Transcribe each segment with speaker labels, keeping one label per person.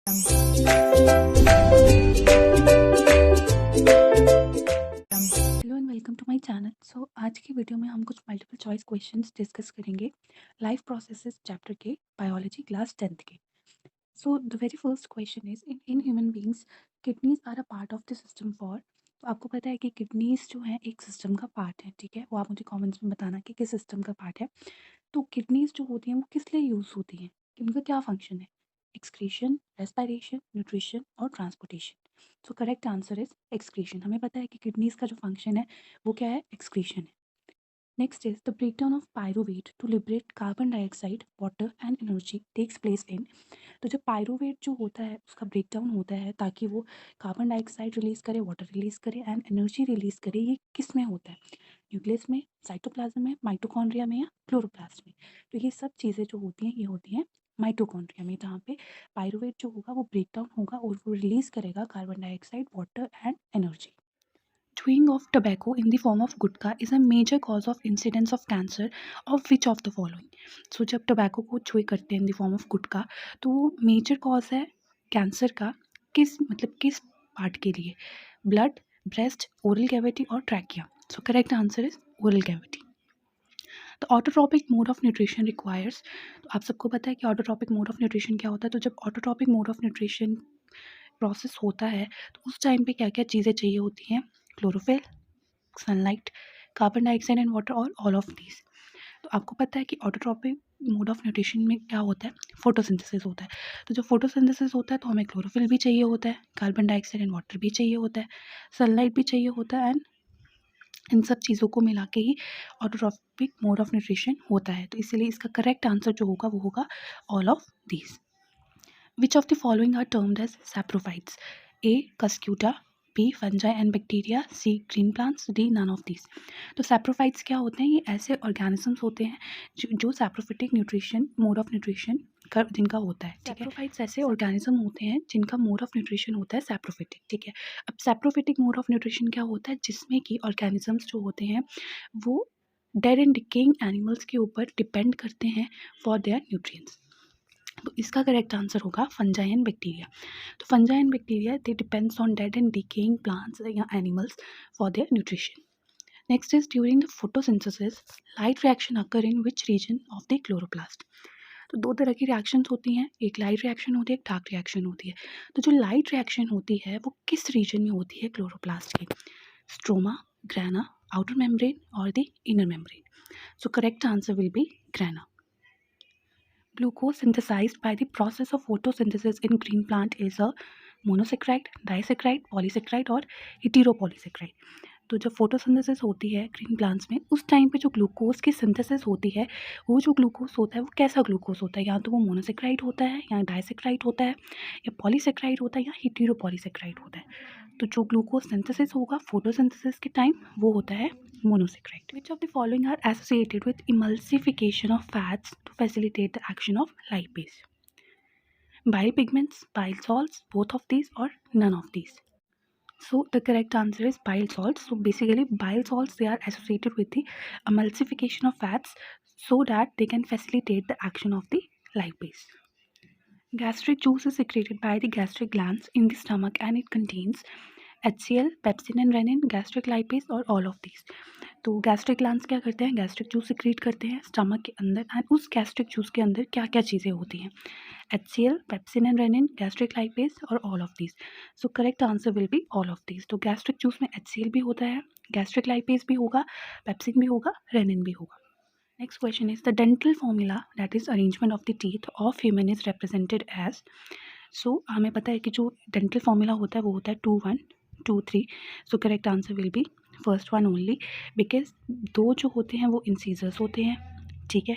Speaker 1: Hello and welcome to my channel. So आज की video में हम कुछ मल्टीपल चॉइस क्वेश्चंस डिस्कस करेंगे लाइफ प्रोसेसेस चैप्टर के बायोलॉजी क्लास 10th के। So the very first question is in human beings kidneys are a part of the system for. तो आपको पता है कि किडनीज जो है एक सिस्टम का पार्ट है, ठीक है। वो आप मुझे कमेंट्स में बताना कि किस सिस्टम का पार्ट है। तो किडनीज जो होती हैं वो किस लिए यूज़ होती हैं, कि उनका क्या फंक्शन है? एक्सक्रीशन, रेस्पिरेशन, न्यूट्रिशन और transportation. So correct answer is excretion. हमें पता है कि किडनीज का जो फंक्शन है वो क्या है? एक्सक्रीशन है। Next is the breakdown of pyruvate to liberate carbon dioxide, water and energy takes place in. तो जब पायरुवेट जो होता है उसका ब्रेकडाउन होता है ताकि वो कार्बन डाइऑक्साइड रिलीज करे, वाटर रिलीज करे एंड एनर्जी रिलीज करे, ये किस में होता है? न्यूक्लियस में, साइटोप्लाज्म में, माइटोकॉन्ड्रिया में या क्लोरोप्लास्ट में? तो ये सब चीज़ें जो होती हैं ये होती हैं माइटोकॉन्ड्रिया में, जहाँ पे पायरुवेट जो होगा वो ब्रेकडाउन होगा और वो रिलीज करेगा carbon dioxide, water and energy. Chewing of tobacco in the form of gutkha is a major cause of incidence of cancer of which of the following? So जब टोबैको को च्वे करते हैं इन द फॉर्म ऑफ गुटखा तो वो major cause है cancer का। किस part के लिए? ब्लड, ब्रेस्ट, ओरल कैविटी और trachea. So correct answer is oral cavity. तो autotrophic mode of nutrition requires. तो आप सबको पता है कि ऑटोट्रॉपिक मोड ऑफ न्यूट्रिशन क्या होता है। तो जब autotrophic mode of nutrition process होता है तो उस टाइम पे क्या क्या चीज़ें चाहिए होती हैं? Chlorophyll, sunlight, carbon dioxide and water और ऑल ऑफ दीज। तो आपको पता है कि ऑटोट्रॉपिक मोड ऑफ न्यूट्रिशन में क्या होता है? फोटोसिंथेसिस होता है। तो जब फोटोसिंथेसिस होता है तो हमें क्लोरोफिल भी चाहिए होता है, कार्बन डाइऑक्साइड एंड वाटर भी चाहिए होता है, सनलाइट भी चाहिए होता है, एंड इन सब चीज़ों को मिला के ही ऑटोट्रॉपिक मोड ऑफ न्यूट्रिशन होता है। तो इसीलिए इसका करेक्ट आंसर जो होगा वो होगा all of these. Which of the following are termed as saprophytes? A. Cuscuta, B. Fungi and bacteria, C. Green plants, D. None of these. तो saprophytes क्या होते हैं? ये ऐसे ऑर्गेनिजम्स होते हैं जो saprophytic nutrition mode of nutrition जिनका होता है। सैप्रोफाइट्स ऐसे ऑर्गेनिज्म होते हैं जिनका मोड ऑफ न्यूट्रिशन होता है सैप्रोफिटिक, ठीक है। अब सैप्रोफिटिक मोड ऑफ न्यूट्रिशन क्या होता है? जिसमें कि ऑर्गेनिजम्स जो होते हैं वो डेड एंड डिकेइंग एनिमल्स के ऊपर डिपेंड करते हैं फॉर देयर न्यूट्रिएंट्स। तो इसका करेक्ट आंसर होगा फंजाई एंड बैक्टीरिया। तो fungi and bacteria they depends on dead and decaying plants या animals for their nutrition. Next is during the photosynthesis light reaction occur in which region of the chloroplast. तो दो तरह की reactions होती हैं, एक light reaction होती है, एक डार्क रिएक्शन होती है। तो जो लाइट रिएक्शन होती है वो किस रीजन में होती है क्लोरोप्लास्ट के? स्ट्रोमा, ग्राना, आउटर मेम्ब्रेन और the inner membrane. So correct answer will B ग्राना. Glucose synthesized by the process of photosynthesis in green plant is a monosaccharide, disaccharide, polysaccharide और heteropolysaccharide. तो जब फोटोसिंथेसिस होती है ग्रीन प्लांट्स में उस time पे जो ग्लूकोज की सिंथेसिस होती है वो जो ग्लूकोज होता है वो कैसा ग्लूकोज होता है? या तो वो मोनोसेक्राइड होता है, या डाइसेक्राइड होता है, या पॉलीसेक्राइड होता है, या हेटेरोपॉलीसेक्राइड होता है। तो जो ग्लूकोज सिंथेसिस होगा फोटोसिंथेसिस के टाइम वो होता है monosaccharide. Which of the following are associated with emulsification of fats to facilitate the action of lipase? Bile pigments, bile salts, both of these or none of these? So the correct answer is bile salts. So basically bile salts, they are associated with the emulsification of fats so that they can facilitate the action of the lipase. Gastric juice is secreted by the gastric glands in the stomach and it contains HCl, pepsin and renin, gastric lipase और all of these. तो gastric glands क्या करते हैं? Gastric juice secrete करते हैं stomach के अंदर, and उस गैस्ट्रिक जूस के अंदर क्या क्या चीज़ें होती हैं? HCl, pepsin and rennin, gastric lipase और all of these. So correct answer will be all of these. तो गैस्ट्रिक जूस में HCl भी होता है, गैस्ट्रिक लाइपेज भी होगा, पेप्सिन भी होगा, रेनिन भी होगा। Next question is the dental formula that is arrangement of the teeth of human is represented as. सो हमें पता है कि जो डेंटल फॉर्मूला होता है वो होता है 2 1 2 3। सो correct answer will B first one only, because दो जो होते हैं वो इंसीजर्स होते हैं, ठीक है।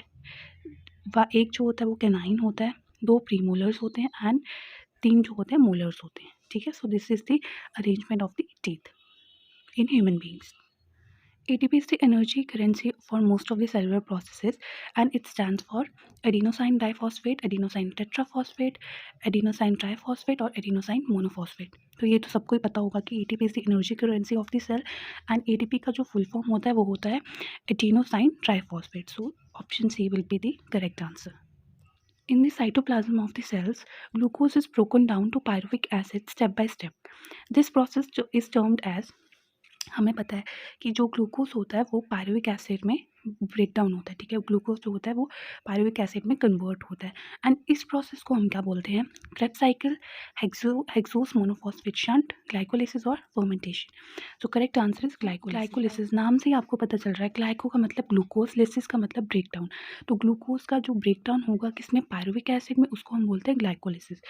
Speaker 1: एक जो होता है वो कैनाइन होता है, दो प्रीमोलर्स होते हैं एंड तीन जो होते हैं मोलर्स होते हैं, ठीक है। So this is the arrangement of the teeth in human beings. ATP is the energy currency for most of the cellular processes and it stands for adenosine diphosphate, adenosine tetraphosphate, adenosine triphosphate और adenosine monophosphate. तो ये तो सबको ही पता होगा कि ATP is the energy currency of the cell and ATP का जो फुल फॉर्म होता है वो होता है adenosine triphosphate. So option C will be the correct answer. In the cytoplasm of the cells, glucose is broken down to pyruvic acid step by step. This process is termed as, हमें पता है कि जो glucose होता है वो pyruvic acid में break down होता है, ठीक है। ग्लूकोज जो होता है वो पायरुविक एसिड में कन्वर्ट होता है एंड इस प्रोसेस को हम क्या बोलते हैं, Krebs cycle, hexose monophosphate shunt, glycolysis और फर्मेंटेशन। तो करेक्ट आंसर इज ग्लाइकोलिसिस। नाम से ही आपको पता चल रहा है, ग्लाइको का मतलब ग्लूकोज, लिसिस का मतलब ब्रेक डाउन। तो ग्लूकोज का जो ब्रेक डाउन होगा किसमें, पायरुविक एसिड में, उसको हम बोलते हैं ग्लाइकोलिसिस।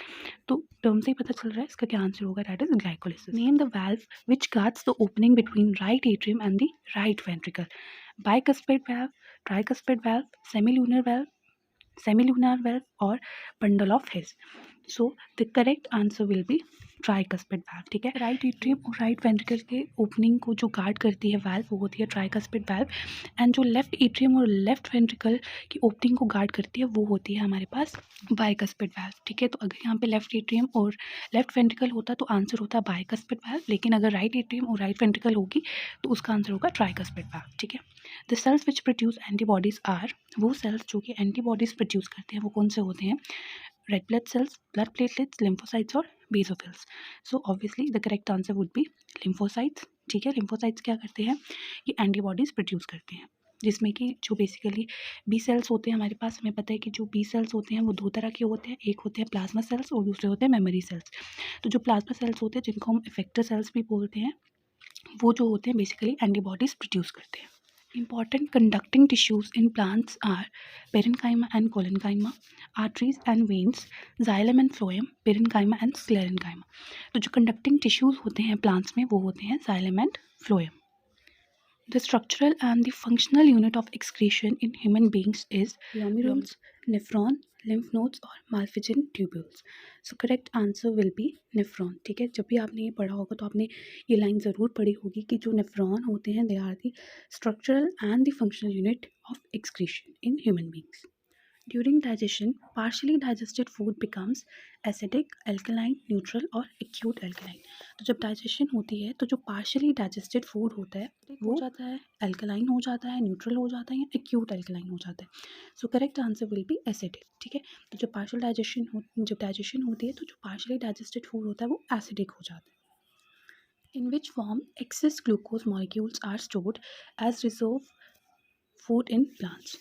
Speaker 1: तो टर्म से ही पता चल रहा है इसका क्या आंसर होगा, that is glycolysis. Name the valve which guards the opening between right atrium and the right ventricle. Bicuspid valve, tricuspid valve, semilunar valve or bundle of His. So the correct answer will be tricuspid valve, ठीक है। Right atrium और right ventricle के opening को जो guard करती है valve वो होती है ट्राइकस्पिड वाल्व एंड जो लेफ्ट एट्रियम और लेफ्ट वेंट्रिकल की ओपनिंग को गार्ड करती है वो होती है हमारे पास बाइकस्पिड वाल्व, ठीक है। तो अगर यहाँ पे लेफ्ट एट्रियम और लेफ्ट वेंट्रिकल होता तो आंसर होता बाइकस्पिड वाल्व, लेकिन अगर राइट एट्रियम और राइट वेंट्रिकल होगी तो उसका आंसर होगा ट्राइकस्पिड वाल्व, ठीक है। The cells which produce antibodies are, वो सेल्स जो कि एंटीबॉडीज प्रोड्यूस करते हैं वो कौन से होते हैं, red blood cells, blood platelets, lymphocytes और basophils. So obviously the correct answer would be lymphocytes, ठीक है। lymphocytes क्या करते हैं, ये एंटीबॉडीज़ प्रोड्यूस करते हैं, जिसमें कि जो बेसिकली बी सेल्स होते हैं हमारे पास, हमें पता है कि जो बी सेल्स होते हैं वो दो तरह के होते हैं, एक होते हैं प्लाज्मा सेल्स और दूसरे होते हैं मेमोरी सेल्स। तो जो प्लाज्मा सेल्स होते हैं जिनको हम इफेक्टर सेल्स भी बोलते हैं, वो जो होते हैं बेसिकली एंटीबॉडीज़ प्रोड्यूस करते हैं। Important conducting tissues in plants are parenchyma and collenchyma, arteries and veins, xylem and phloem, parenchyma and sclerenchyma. तो जो conducting tissues होते हैं plants में वो होते हैं xylem and phloem. The structural and the functional unit of excretion in human beings is glomerules, nephron, lymph nodes और Malpighian tubules. So correct answer will be nephron, ठीक है। जब भी आपने ये पढ़ा होगा तो आपने ये लाइन ज़रूर पढ़ी होगी कि जो नेफ्रॉन होते हैं they are the structural and the functional unit of excretion in human beings. During digestion, partially digested food becomes acidic, alkaline, neutral और acute alkaline. तो जब डाइजेशन होती है तो जो partially digested food होता है वो हो जाता है alkaline हो जाता है, neutral हो जाता है या acute alkaline हो जाता है। So correct answer will be acidic, ठीक है। तो जब जब डाइजेशन होती है तो जो partially digested food होता है वो acidic हो जाता है। In which form excess glucose molecules are stored as reserve food in plants?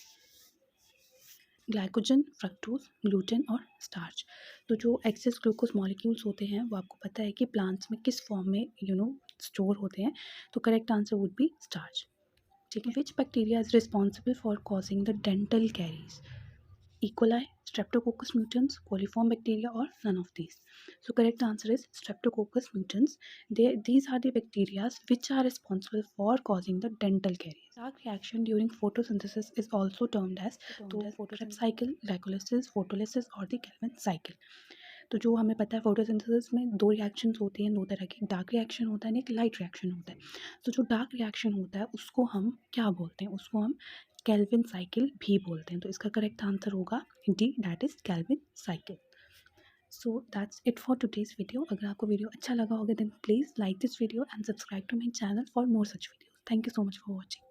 Speaker 1: Glycogen, fructose, gluten और स्टार्च। तो जो एक्सेस ग्लूकोज मॉलिक्यूल्स होते हैं वो आपको पता है कि प्लांट्स में किस फॉर्म में स्टोर होते हैं, तो correct answer would be starch, ठीक है। Which bacteria is responsible for causing the dental caries, E coli, streptococcus mutans, coliform bacteria और none of these. So correct answer is Streptococcus mutans. These are the bacteria which are responsible for causing the dental caries. Stark reaction during photosynthesis is also termed as Krebs cycle, glycolysis, photolysis और the Calvin cycle. तो जो हमें पता है photosynthesis में दो reactions होती हैं, दो तरह की, डार्क रिएक्शन होता है, एक लाइट रिएक्शन होता है। तो जो डार्क रिएक्शन होता है उसको हम क्या बोलते हैं, उसको हम कैल्विन साइकिल भी बोलते हैं। तो इसका करेक्ट आंसर होगा D, that is Calvin cycle. So that's it for today's video. अगर आपको वीडियो अच्छा लगा होगा then please like this video and subscribe to my channel for more such video. Thank you so much for watching.